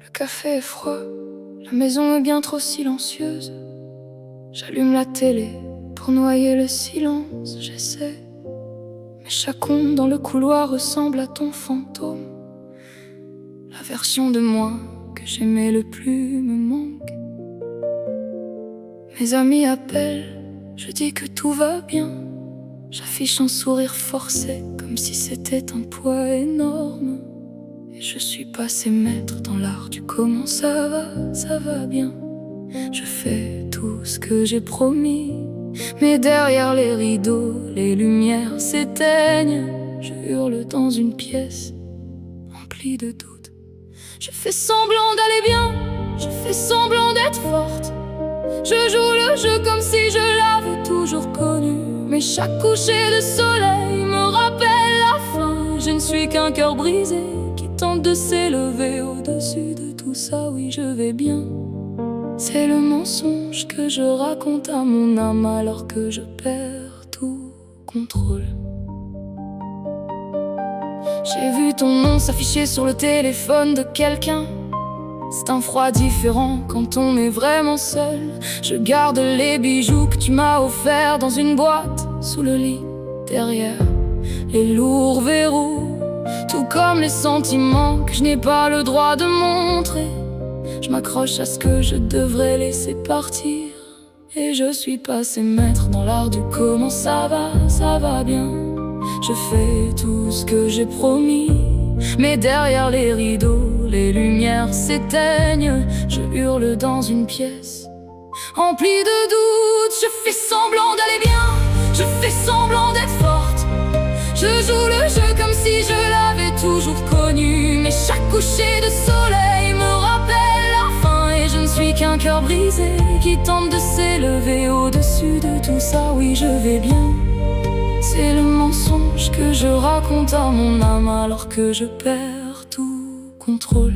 Le café est froid, la maison est bien trop silencieuse. J'allume la télé pour noyer le silence, j'essaie. Mais chaque onde dans le couloir ressemble à ton fantôme. La version de moi que j'aimais le plus me manque. Mes amis appellent, je dis que tout va bien. J'affiche un sourire forcé, comme si c'était un poids énorme. Et je suis passé maître dans l'art du comment ça va bien. Je fais tout ce que j'ai promis, mais derrière les rideaux, les lumières s'éteignent. Je hurle dans une pièce remplie de doutes. Je fais semblant d'aller bien, je fais semblant d'être forte. Je joue le jeu comme si je l'avais toujours connu. Mais chaque coucher de soleil me rappelle la fin. Je ne suis qu'un cœur brisé qui tente de s'élever au-dessus de tout ça. Oui, je vais bien. C'est le mensonge que je raconte à mon âme alors que je perds tout contrôle. J'ai vu ton nom s'afficher sur le téléphone de quelqu'un. C'est un froid différent quand on est vraiment seul. Je garde les bijoux que tu m'as offerts dans une boîte sous le lit, derrière les lourds verrous. Tout comme les sentiments que je n'ai pas le droit de montrer. Je m'accroche à ce que je devrais laisser partir. Et je suis passé maître dans l'art du comment ça va bien. Je fais tout ce que j'ai promis, mais derrière les rideaux, les lumières s'éteignent. Je hurle dans une pièce remplie de doutes. Je fais semblant d'aller bien, je fais semblant d'être forte. Je joue le jeu comme si je l'avais toujours connu. Mais chaque coucher de soleil me rappelle la fin. Et je ne suis qu'un cœur brisé qui tente de s'élever au-dessus de tout ça. Oui, je vais bien. C'est le mensonge que je raconte à mon âme alors que je perds tout contrôle.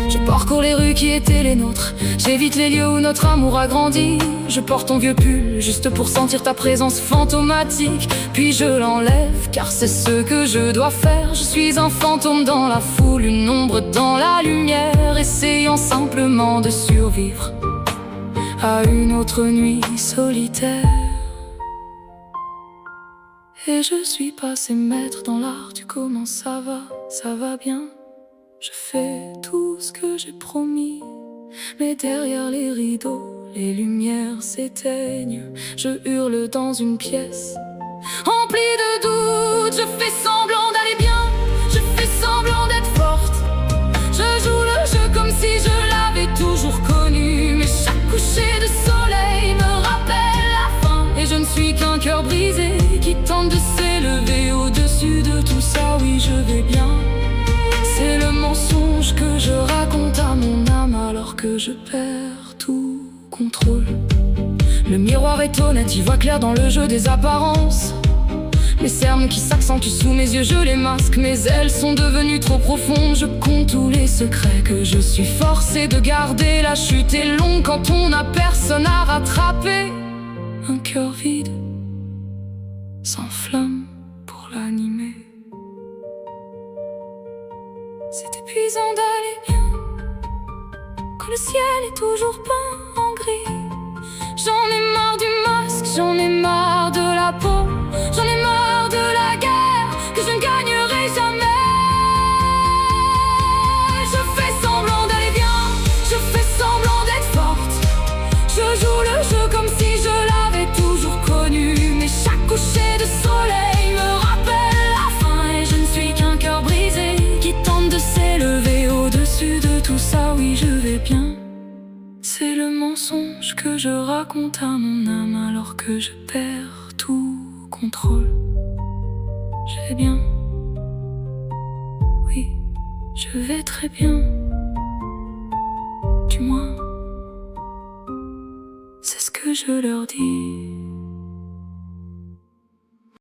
Je parcours les rues qui étaient les nôtres. J'évite les lieux où notre amour a grandi. Je porte ton vieux pull juste pour sentir ta présence fantomatique. Puis je l'enlève car c'est ce que je dois faire. Je suis un fantôme dans la foule, une ombre dans la lumière, essayant simplement de survivre à une autre nuit solitaire. Et je suis passé maître dans l'art du comment ça va bien. Je fais tout ce que j'ai promis, mais derrière les rideaux, les lumières s'éteignent. Je hurle dans une pièce remplie de doutes. Je fais semblant d'aller bien, je fais semblant d'être forte. Je joue le jeu comme si je l'avais toujours connu. Mais chaque coucher de soleil me rappelle la fin. Et je ne suis qu'un cœur brisé qui tente de s'élever au-dessus de tout ça. Oui, je vais bien. C'est le mensonge que je raconte à mon âme alors que je perds tout contrôle. Le miroir est honnête, il voit clair dans le jeu des apparences. Les cernes qui s'accentuent sous mes yeux, je les masque. Mes ailes sont devenues trop profondes. Je compte tous les secrets que je suis forcé de garder. La chute est longue quand on n'a personne à rattraper. Un cœur vide, sans flamme pour l'animer. C'est épuisant d'aller bien quand le ciel est toujours peint en gris. J'en ai marre du masque, j'en ai marre de la peau. J'en ai marre de la guerre que je ne gagnerai jamais. Je fais semblant d'aller bien, je fais semblant d'être forte. Je joue le jeu comme si je l'avais toujours connu. Mais chaque coucher de soleil me rappelle la fin. Et je ne suis qu'un cœur brisé qui tente de s'élever au-dessus de tout ça. Oui, je vais bien. C'est le mensonge que je raconte à mon âme alors que je perds tout contrôle. Je vais bien. Oui, je vais très bien. Du moins, c'est ce que je leur dis.